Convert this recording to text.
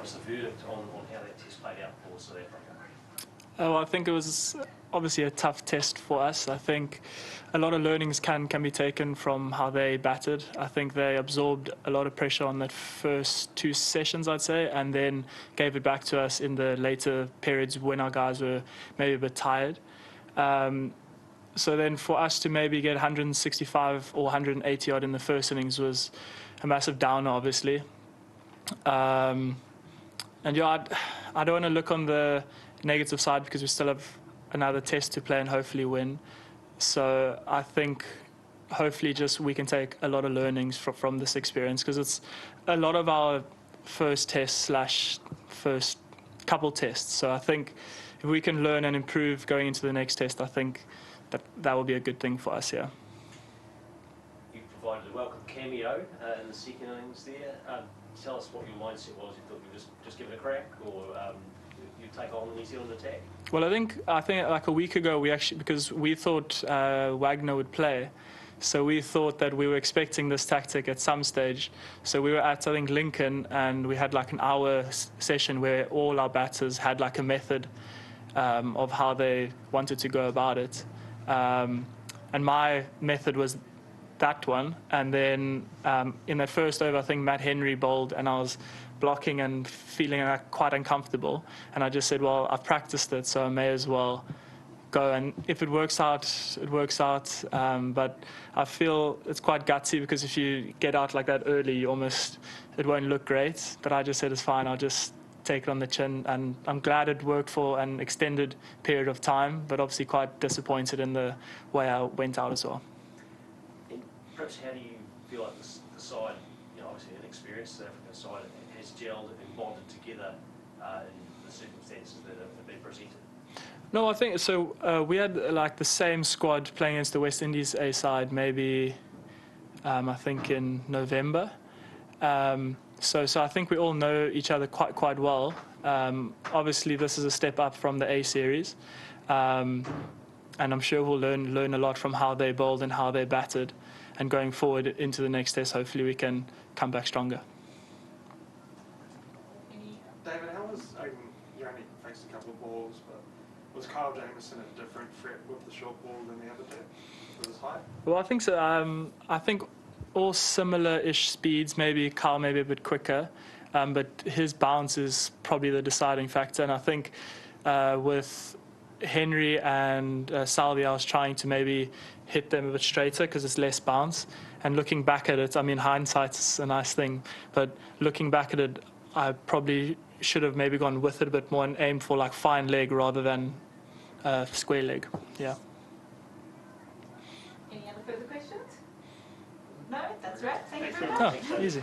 us a verdict on how that test played out for South Africa? Oh, I think it was obviously a tough test for us. I think a lot of learnings can be taken from how they batted. I think they absorbed a lot of pressure on that first 2 sessions, I'd say, and then gave it back to us in the later periods when our guys were maybe a bit tired. So then for us to maybe get 165 or 180 odd in the first innings was a massive downer, obviously. And yeah, I don't want to look on the negative side because we still have another test to play and hopefully win. So I think hopefully just we can take a lot of learnings from this experience, because it's a lot of our first test / first couple tests. So I think if we can learn and improve going into the next test, I think that will be a good thing for us, yeah. You provided a welcome cameo in the second innings there. Tell us what your mindset was. You thought you just give it a crack, or you take on the New Zealand attack? Well, I think like a week ago because we thought Wagner would play, so we thought that we were expecting this tactic at some stage. So we were at, I think, Lincoln, and we had like an hour session where all our batters had like a method of how they wanted to go about it. And my method was that one, and then in that first over I think Matt Henry bowled and I was blocking and feeling quite uncomfortable, and I just said, well, I've practiced it, so I may as well go, and if it works out, it works out. But I feel it's quite gutsy, because if you get out like that early, it won't look great. But I just said it's fine, I'll just take it on the chin, and I'm glad it worked for an extended period of time, but obviously quite disappointed in the way I went out as well. And perhaps how do you feel like the side, obviously an experienced South African side, has gelled and bonded together in the circumstances that have been presented? No, I think so. We had like the same squad playing against the West Indies A side, maybe I think in November. So I think we all know each other quite well. Obviously, this is a step up from the A series, and I'm sure we'll learn a lot from how they bowled and how they batted, and going forward into the next test, hopefully we can come back stronger. David, how was, you only faced a couple of balls, but was Kyle Jamieson a different threat with the short ball than the other two with his height? Well, I think so. I think all similar-ish speeds, maybe Kyle maybe a bit quicker, but his bounce is probably the deciding factor. And I think with Henry and Salvi, I was trying to maybe hit them a bit straighter because it's less bounce. And looking back at it, I mean, hindsight's a nice thing, but looking back at it, I probably should have maybe gone with it a bit more and aimed for like fine leg rather than square leg. Yeah. Any other further questions? No, that's right. Thank you very much. Oh, easy.